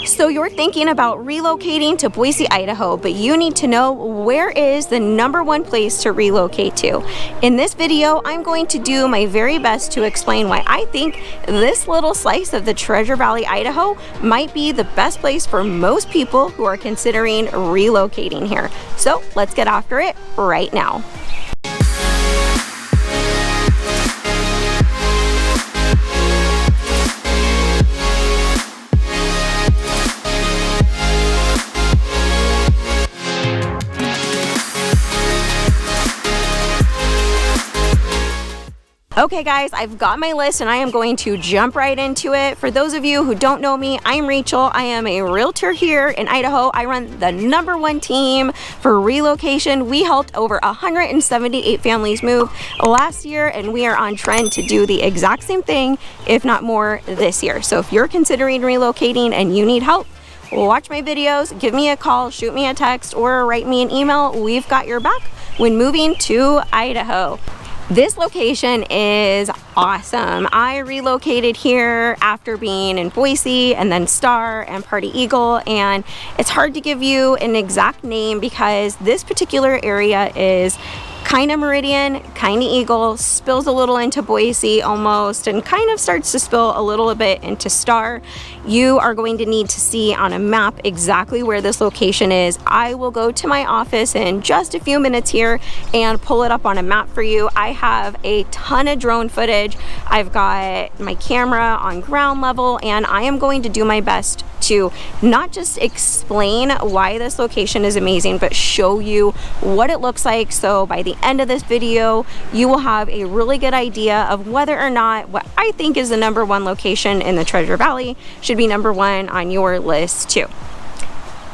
So you're thinking about relocating to Boise, Idaho, but you need to know where is the #1 place to relocate to. In this video, I'm going to do my very best to explain why I think this little slice of the Treasure Valley, Idaho might be the best place for most people who are considering relocating here. So let's get after it right now. Okay guys, I've got my list and I am going to jump right into it. For those of you who don't know me, I'm Rachel. I am a realtor here in Idaho. I run the #1 team for relocation. We helped over 178 families move last year, and we are on trend to do the exact same thing, if not more, this year. So if you're considering relocating and you need help, watch my videos, give me a call, shoot me a text, or write me an email. We've got your back when moving to Idaho. This location is awesome. I relocated here after being in Boise and then Star and Party Eagle, and it's hard to give you an exact name because this particular area is kind of Meridian, kind of Eagle, spills a little into Boise almost, and kind of starts to spill a little bit into Star. You are going to need to see on a map exactly where this location is. I will go to my office in just a few minutes here and pull it up on a map for you. I have a ton of drone footage. I've got my camera on ground level, and I am going to do my best to not just explain why this location is amazing, but show you what it looks like. So by the end of this video, you will have a really good idea of whether or not what I think is the #1 location in the Treasure Valley should be #1 on your list too.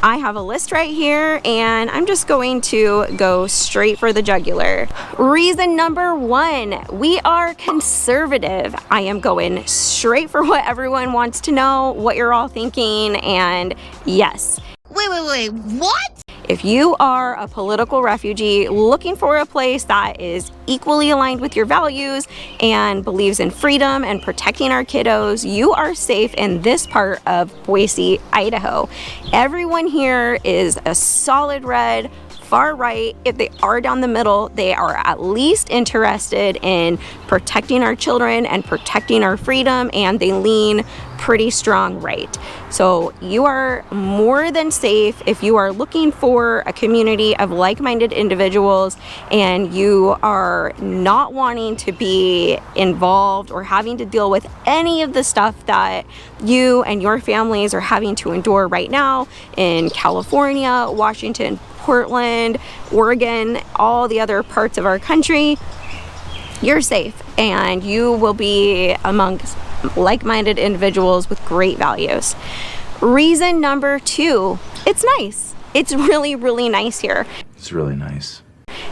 I have a list right here, and I'm just going to go straight for the jugular. Reason #1, we are conservative. I am going straight for what everyone wants to know, what you're all thinking, and yes. Wait, what? If you are a political refugee looking for a place that is equally aligned with your values and believes in freedom and protecting our kiddos, you are safe in this part of Boise, Idaho. Everyone here is a solid red, far right. If they are down the middle, they are at least interested in protecting our children and protecting our freedom, and they lean pretty strong right. So you are more than safe if you are looking for a community of like-minded individuals and you are not wanting to be involved or having to deal with any of the stuff that you and your families are having to endure right now in California, Washington, Portland, Oregon, all the other parts of our country. You're safe, and you will be amongst like-minded individuals with great values. Reason #2, it's nice. It's really, really nice here. It's really nice.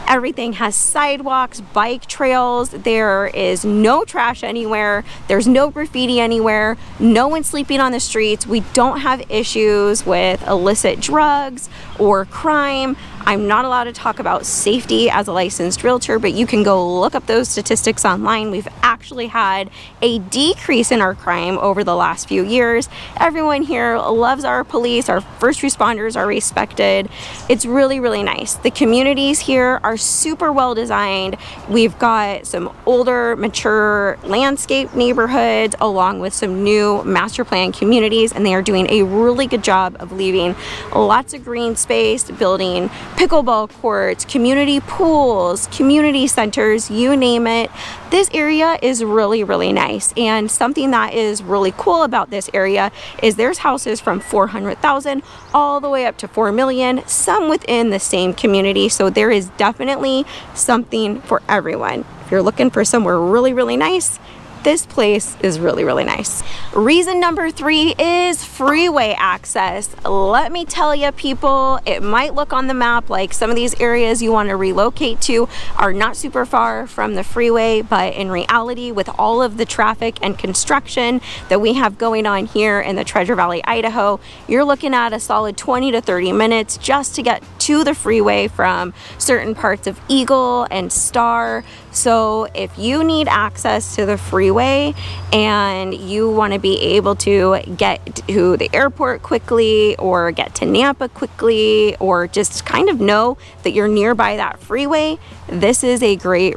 Everything has sidewalks, bike trails. There is no trash anywhere. There's no graffiti anywhere. No one sleeping on the streets. We don't have issues with illicit drugs or crime. I'm not allowed to talk about safety as a licensed realtor, but you can go look up those statistics online. We've actually had a decrease in our crime over the last few years. Everyone here loves our police. Our first responders are respected. It's really, really nice. The communities here are super well designed. We've got some older, mature landscape neighborhoods along with some new master plan communities, and they are doing a really good job of leaving lots of green space, building pickleball courts, community pools, community centers, you name it. This area is really, really nice. And something that is really cool about this area is there's houses from 400,000 all the way up to 4 million, some within the same community. So there is definitely something for everyone. If you're looking for somewhere really, really nice, this place is really, really nice. Reason #3 is freeway access. Let me tell you, people, it might look on the map like some of these areas you want to relocate to are not super far from the freeway, but in reality, with all of the traffic and construction that we have going on here in the Treasure Valley, Idaho, you're looking at a solid 20 to 30 minutes just to get to the freeway from certain parts of Eagle and Star. So if you need access to the freeway and you want to be able to get to the airport quickly or get to Nampa quickly or just kind of know that you're nearby that freeway, this is a great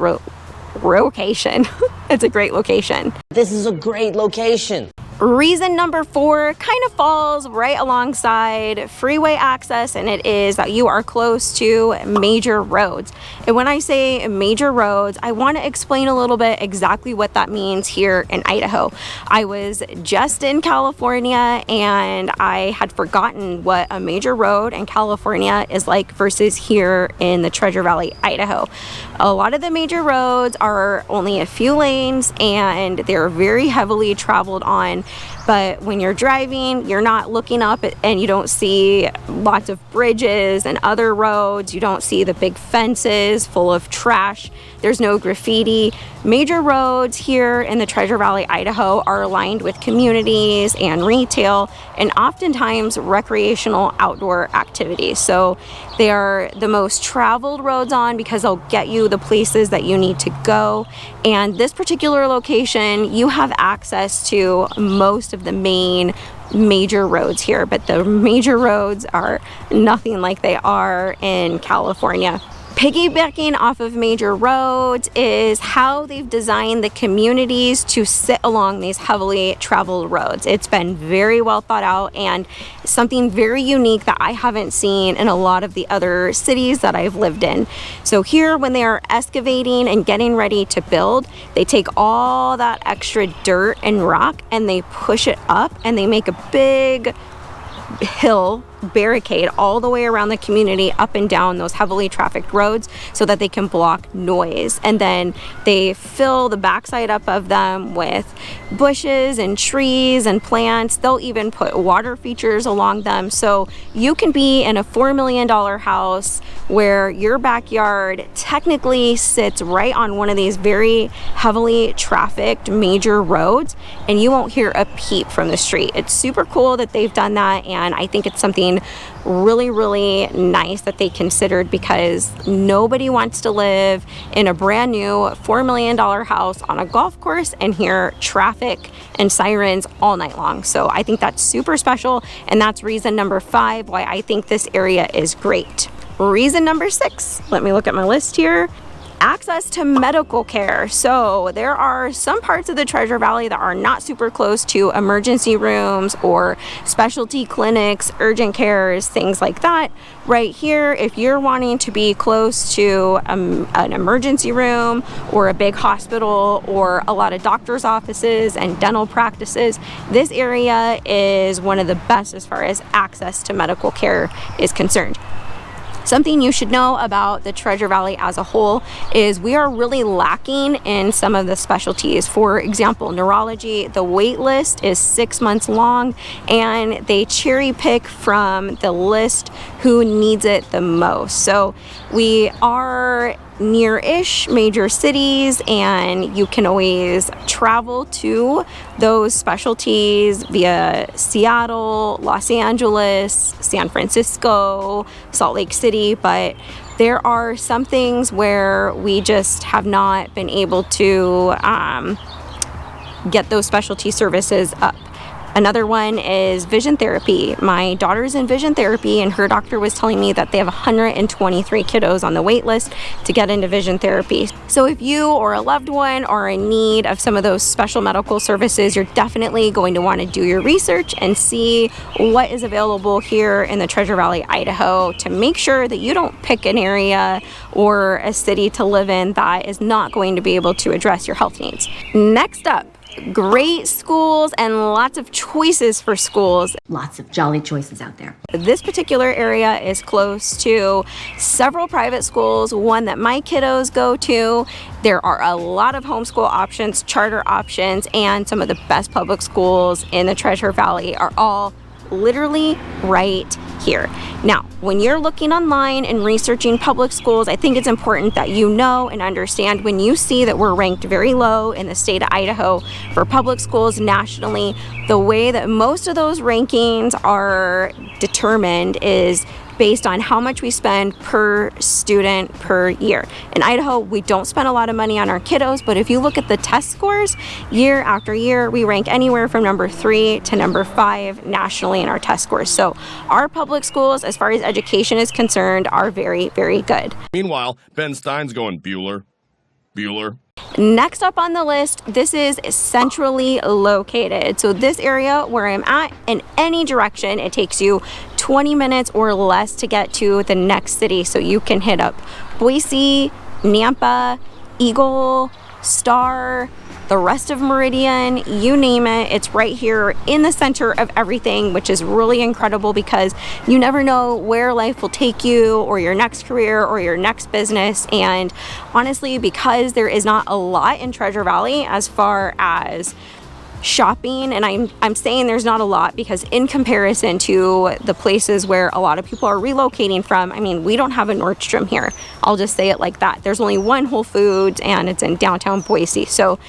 location. It's a great location. This is a great location. Reason number 4 kind of falls right alongside freeway access, and it is that you are close to major roads. And when I say major roads, I want to explain a little bit exactly what that means here in Idaho. I was just in California and I had forgotten what a major road in California is like versus here in the Treasure Valley, Idaho. A lot of the major roads are only a few lanes and they're very heavily traveled on. But when you're driving, you're not looking up and you don't see lots of bridges and other roads. You don't see the big fences full of trash. There's no graffiti. Major roads here in the Treasure Valley, Idaho are aligned with communities and retail and oftentimes recreational outdoor activities. So they are the most traveled roads on because they'll get you the places that you need to go. And this particular location, you have access to most of the main major roads here, but the major roads are nothing like they are in California. Piggybacking off of major roads is how they've designed the communities to sit along these heavily traveled roads. It's been very well thought out and something very unique that I haven't seen in a lot of the other cities that I've lived in. So here, when they are excavating and getting ready to build, they take all that extra dirt and rock and they push it up and they make a big hill barricade all the way around the community up and down those heavily trafficked roads so that they can block noise. And then they fill the backside up of them with bushes and trees and plants. They'll even put water features along them. So you can be in a $4 million house where your backyard technically sits right on one of these very heavily trafficked major roads and you won't hear a peep from the street. It's super cool that they've done that, and I think it's something really, really nice that they considered because nobody wants to live in a brand new $4 million house on a golf course and hear traffic and sirens all night long. So I think that's super special, and that's reason number 5 why I think this area is great. Reason number 6, let me look at my list here. Access to medical care. So there are some parts of the Treasure Valley that are not super close to emergency rooms or specialty clinics, urgent cares, things like that. Right here, if you're wanting to be close to an emergency room or a big hospital or a lot of doctor's offices and dental practices, this area is one of the best as far as access to medical care is concerned. Something you should know about the Treasure Valley as a whole is we are really lacking in some of the specialties. For example, neurology, the wait list is 6 months long and they cherry pick from the list who needs it the most. So we are near-ish major cities and you can always travel to those specialties via Seattle, Los Angeles, San Francisco, Salt Lake City, but there are some things where we just have not been able to get those specialty services up. Another one is vision therapy. My daughter's in vision therapy and her doctor was telling me that they have 123 kiddos on the wait list to get into vision therapy. So if you or a loved one are in need of some of those special medical services, you're definitely going to want to do your research and see what is available here in the Treasure Valley, Idaho, to make sure that you don't pick an area or a city to live in that is not going to be able to address your health needs. Next up, great schools and lots of choices for schools. Lots of jolly choices out there. This particular area is close to several private schools, one that my kiddos go to. There are a lot of homeschool options, charter options, and some of the best public schools in the Treasure Valley are all literally right here. Now, when you're looking online and researching public schools, I think it's important that you know and understand when you see that we're ranked very low in the state of Idaho for public schools nationally, the way that most of those rankings are determined is based on how much we spend per student per year. In Idaho, we don't spend a lot of money on our kiddos, but if you look at the test scores, year after year, we rank anywhere from number 3 to number 5 nationally in our test scores. So our public schools, as far as education is concerned, are very, very good. Meanwhile, Ben Stein's going, Bueller. Next up on the list, this is centrally located. So this area where I'm at, in any direction, it takes you 20 minutes or less to get to the next city. So you can hit up Boise, Nampa, Eagle, Star, the rest of Meridian, you name it. It's right here in the center of everything, which is really incredible because you never know where life will take you or your next career or your next business. And honestly, because there is not a lot in Treasure Valley as far as shopping, and I'm saying there's not a lot because in comparison to the places where a lot of people are relocating from, I mean, we don't have a Nordstrom here. I'll just say it like that. There's only one Whole Foods and it's in downtown Boise. So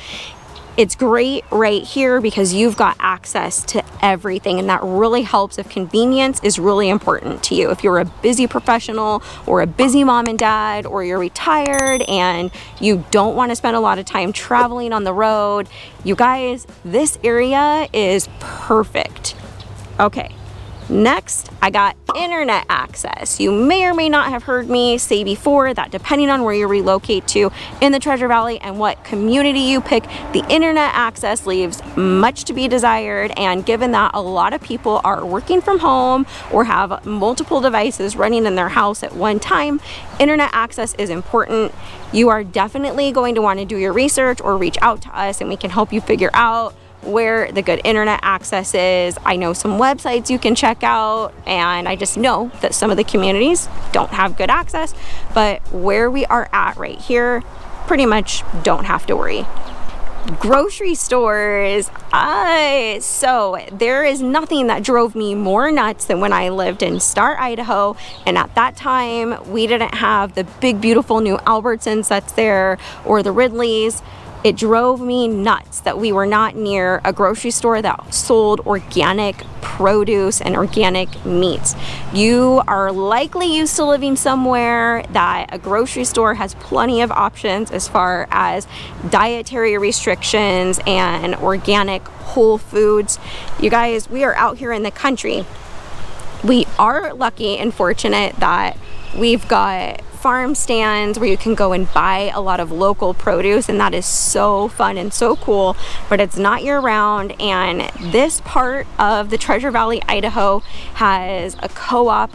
it's great right here because you've got access to everything, and that really helps if convenience is really important to you. If you're a busy professional or a busy mom and dad, or you're retired and you don't want to spend a lot of time traveling on the road, you guys, this area is perfect. Okay. Next, I got internet access. You may or may not have heard me say before that depending on where you relocate to in the Treasure Valley and what community you pick, the internet access leaves much to be desired. And given that a lot of people are working from home or have multiple devices running in their house at one time, internet access is important. You are definitely going to want to do your research or reach out to us and we can help you figure out where the good internet access is. I know some websites you can check out, and I just know that some of the communities don't have good access, but where we are at right here, pretty much don't have to worry. Grocery stores. So there is nothing that drove me more nuts than when I lived in Star, Idaho, and at that time we didn't have the big beautiful new Albertsons that's there or the Ridleys. It drove me nuts that we were not near a grocery store that sold organic produce and organic meats. You are likely used to living somewhere that a grocery store has plenty of options as far as dietary restrictions and organic whole foods. You guys, we are out here in the country. We are lucky and fortunate that we've got farm stands where you can go and buy a lot of local produce, and that is so fun and so cool, but it's not year round. And this part of the Treasure Valley, Idaho has a co-op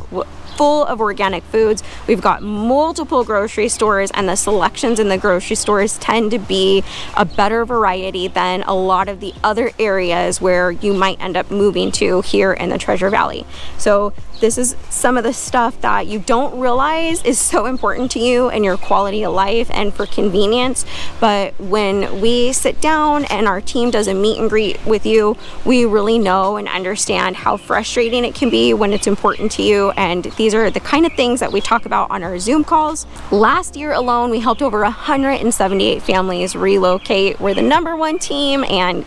full of organic foods. We've got multiple grocery stores, and the selections in the grocery stores tend to be a better variety than a lot of the other areas where you might end up moving to here in the Treasure Valley. So this is some of the stuff that you don't realize is so important to you and your quality of life and for convenience. But when we sit down and our team does a meet and greet with you, we really know and understand how frustrating it can be when it's important to you. And these are the kind of things that we talk about on our Zoom calls. Last year alone, we helped over 178 families relocate. We're the #1 team, and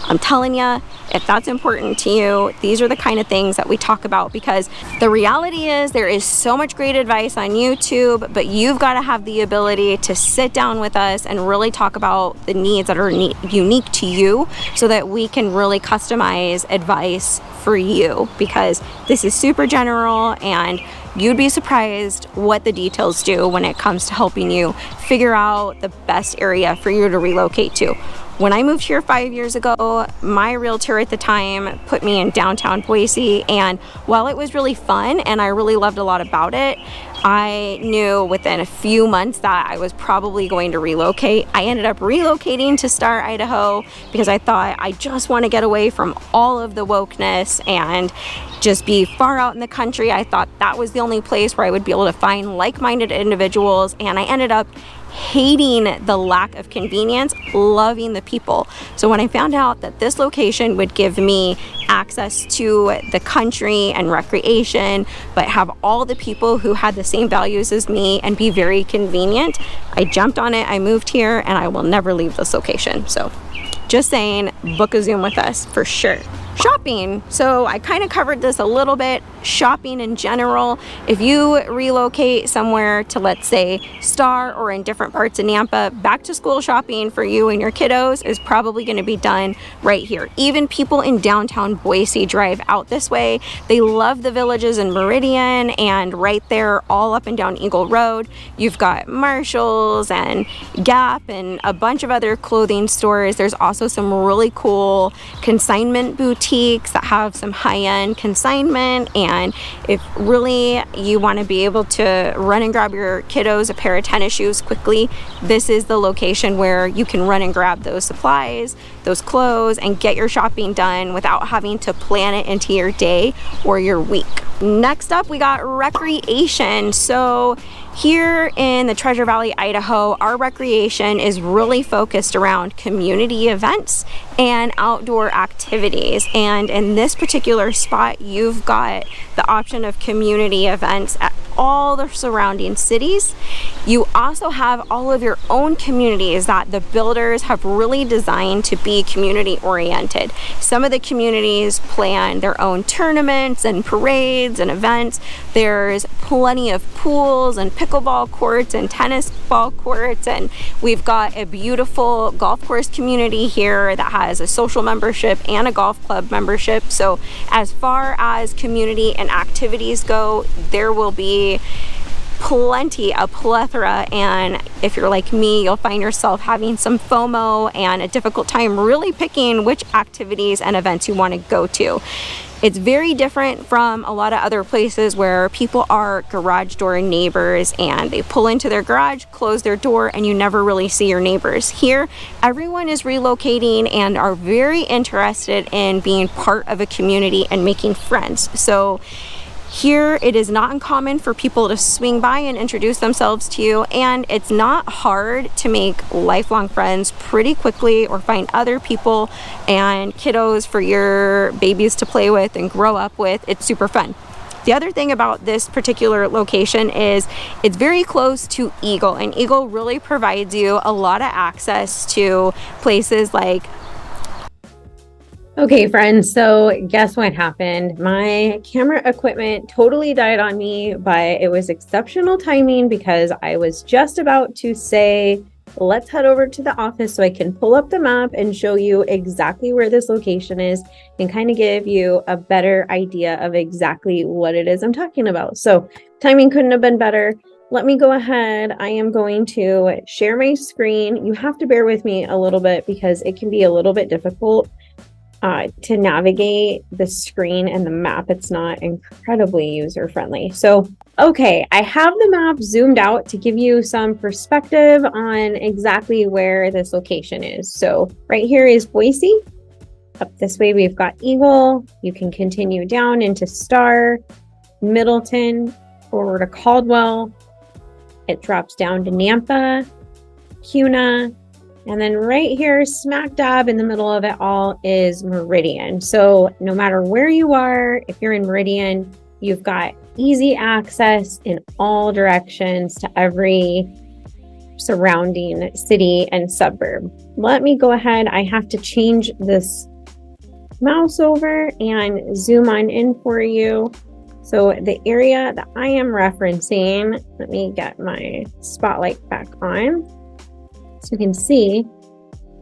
I'm telling you, if that's important to you, these are the kind of things that we talk about, because the reality is there is so much great advice on YouTube, but you've got to have the ability to sit down with us and really talk about the needs that are unique to you so that we can really customize advice for you, because this is super general and you'd be surprised what the details do when it comes to helping you figure out the best area for you to relocate to. When I moved here 5 years ago, my realtor at the time put me in downtown Boise, and while it was really fun and I really loved a lot about it, I knew within a few months that I was probably going to relocate. I ended up relocating to Star, Idaho, because I thought I just want to get away from all of the wokeness and just be far out in the country. I thought that was the only place where I would be able to find like-minded individuals, and I ended up hating the lack of convenience, loving the people. So when I found out that this location would give me access to the country and recreation, but have all the people who had the same values as me and be very convenient, I jumped on it, I moved here, and I will never leave this location. So just saying, book a Zoom with us for sure. Shopping. So I kind of covered this a little bit. Shopping in general. If you relocate somewhere to, let's say, Star or in different parts of Nampa, back to school shopping for you and your kiddos is probably going to be done right here. Even people in downtown Boise drive out this way. They love the villages in Meridian, and right there all up and down Eagle Road, you've got Marshalls and Gap and a bunch of other clothing stores. There's also some really cool consignment boutiques that have some high-end consignment, and if really you want to be able to run and grab your kiddos a pair of tennis shoes quickly, this is the location where you can run and grab those supplies, those clothes, and get your shopping done without having to plan it into your day or your week. Next up, we got recreation. So here in the Treasure Valley, Idaho, our recreation is really focused around community events and outdoor activities. And in this particular spot, you've got the option of community events at all the surrounding cities. You also have all of your own communities that the builders have really designed to be community oriented. Some of the communities plan their own tournaments and parades and events. There's plenty of pools and pickleball courts and tennis ball courts, and we've got a beautiful golf course community here that has a social membership and a golf club membership. So as far as community and activities go, there will be a plethora, and if you're like me, you'll find yourself having some FOMO and a difficult time really picking which activities and events you want to go to. It's very different from a lot of other places where people are garage door neighbors and they pull into their garage, close their door, and you never really see your neighbors. Here, everyone is relocating and are very interested in being part of a community and making friends. So here, it is not uncommon for people to swing by and introduce themselves to you, and it's not hard to make lifelong friends pretty quickly or find other people and kiddos for your babies to play with and grow up with. It's super fun. The other thing about this particular location is it's very close to Eagle, and Eagle really provides you a lot of access to places like... Okay, friends, so guess what happened? My camera equipment totally died on me, but it was exceptional timing because I was just about to say, let's head over to the office so I can pull up the map and show you exactly where this location is and kind of give you a better idea of exactly what it is I'm talking about. So timing couldn't have been better. Let me go ahead. I am going to share my screen. You have to bear with me a little bit because it can be a little bit difficult to navigate the screen and the map. It's not incredibly user-friendly. So, okay, I have the map zoomed out to give you some perspective on exactly where this location is. So right here is Boise. Up this way, we've got Eagle. You can continue down into Star, Middleton, over to Caldwell. It drops down to Nampa, Kuna, and then right here, smack dab in the middle of it all is Meridian. So no matter where you are, if you're in Meridian, you've got easy access in all directions to every surrounding city and suburb. Let me go ahead. I have to change this mouse over and zoom on in for you. So the area that I am referencing, let me get my spotlight back on, so you can see,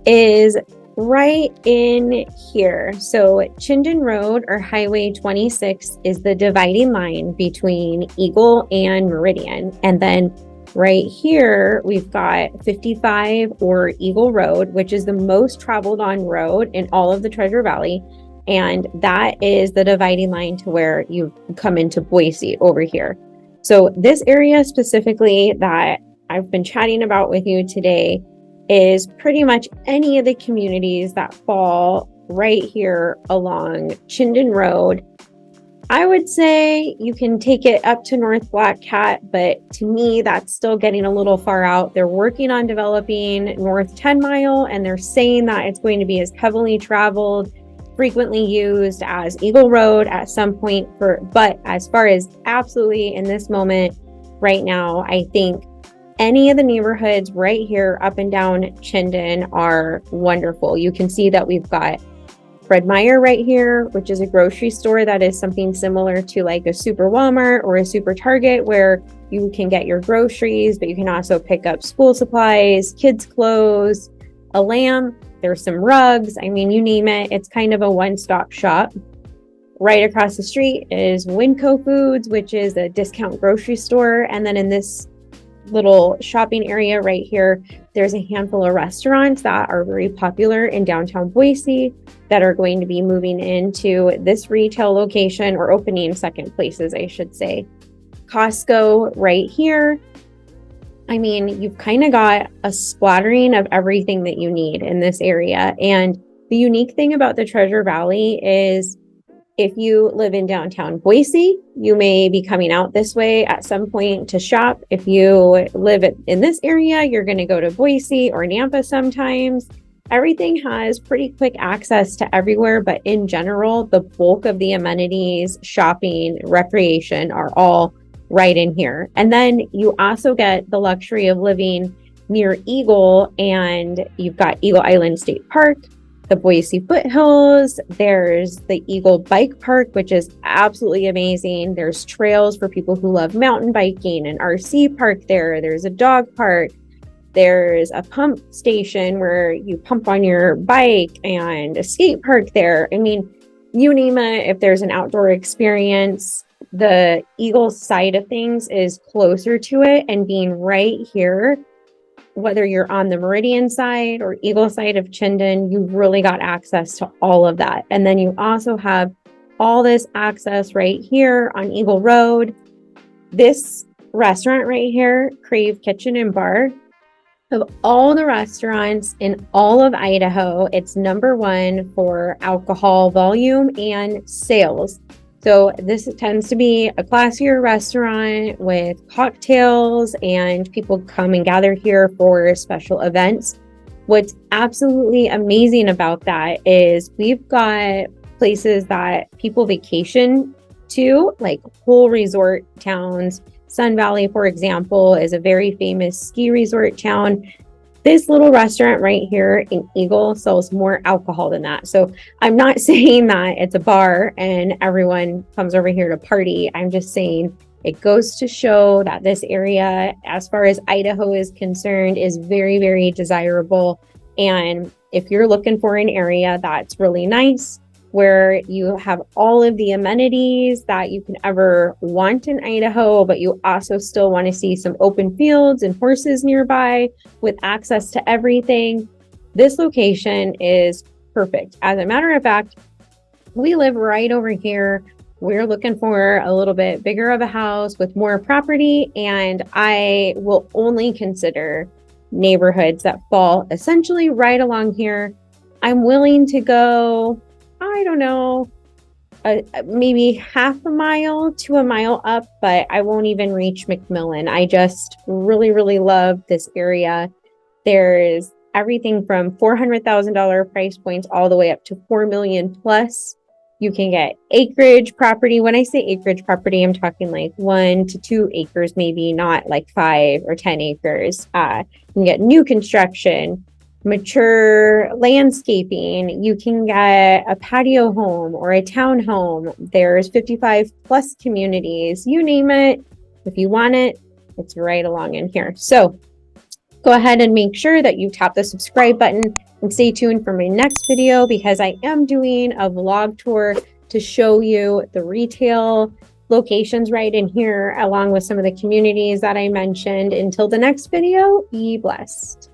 is right in here. So Chinden Road or Highway 26 is the dividing line between Eagle and Meridian. And then right here, we've got 55 or Eagle Road, which is the most traveled on road in all of the Treasure Valley. And that is the dividing line to where you come into Boise over here. So this area specifically that I've been chatting about with you today is pretty much any of the communities that fall right here along Chinden Road I would say you can take it up to North Black Cat, but to me, that's still getting a little far out. They're working on developing North 10 Mile, and they're saying that it's going to be as heavily traveled, frequently used as Eagle Road at some point. But as far as absolutely in this moment, right now, I think any of the neighborhoods right here up and down Chinden are wonderful. You can see that we've got Fred Meyer right here, which is a grocery store that is something similar to like a super Walmart or a super Target, where you can get your groceries, but you can also pick up school supplies, kids' clothes, a lamb. There's some rugs. I mean, you name it. It's kind of a one-stop shop. Right across the street is Winco Foods, which is a discount grocery store. And then in this little shopping area right here, there's a handful of restaurants that are very popular in downtown Boise that are going to be moving into this retail location, or opening second places, I should say. Costco right here. I mean, you've kind of got a splattering of everything that you need in this area. And the unique thing about the Treasure Valley is, if you live in downtown Boise, you may be coming out this way at some point to shop. If you live in this area, you're going to go to Boise or Nampa sometimes. Everything has pretty quick access to everywhere, but in general, the bulk of the amenities, shopping, recreation are all right in here. And then you also get the luxury of living near Eagle, and you've got Eagle Island State Park, the Boise Foothills. There's the Eagle Bike Park, which is absolutely amazing. There's trails for people who love mountain biking, an RC park there. There's a dog park. There's a pump station where you pump on your bike, and a skate park there. I mean, you name it. If there's an outdoor experience, the Eagle side of things is closer to it, and being right here, whether you're on the Meridian side or Eagle side of Chinden, you've really got access to all of that. And then you also have all this access right here on Eagle Road. This restaurant right here, Crave Kitchen and Bar, of all the restaurants in all of Idaho, it's #1 for alcohol volume and sales. So this tends to be a classier restaurant with cocktails, and people come and gather here for special events. What's absolutely amazing about that is we've got places that people vacation to, like whole resort towns. Sun Valley, for example, is a very famous ski resort town. This little restaurant right here in Eagle sells more alcohol than that. So I'm not saying that it's a bar and everyone comes over here to party. I'm just saying it goes to show that this area, as far as Idaho is concerned, is very, very desirable. And if you're looking for an area that's really nice, where you have all of the amenities that you can ever want in Idaho, but you also still want to see some open fields and horses nearby with access to everything, this location is perfect. As a matter of fact, we live right over here. We're looking for a little bit bigger of a house with more property, and I will only consider neighborhoods that fall essentially right along here. I'm willing to go, I don't know, maybe half a mile to a mile up, but I won't even reach McMillan. I just really, really love this area. There's everything from $400,000 price points all the way up to $4 million plus. You can get acreage property. When I say acreage property, I'm talking like 1 to 2 acres, maybe, not like 5 or 10 acres. You can get new construction, mature landscaping. You can get a patio home or a townhome. There's 55 plus communities. You name it. If you want it, it's right along in here. So go ahead and make sure that you tap the subscribe button and stay tuned for my next video, because I am doing a vlog tour to show you the retail locations right in here, along with some of the communities that I mentioned. Until the next video, be blessed.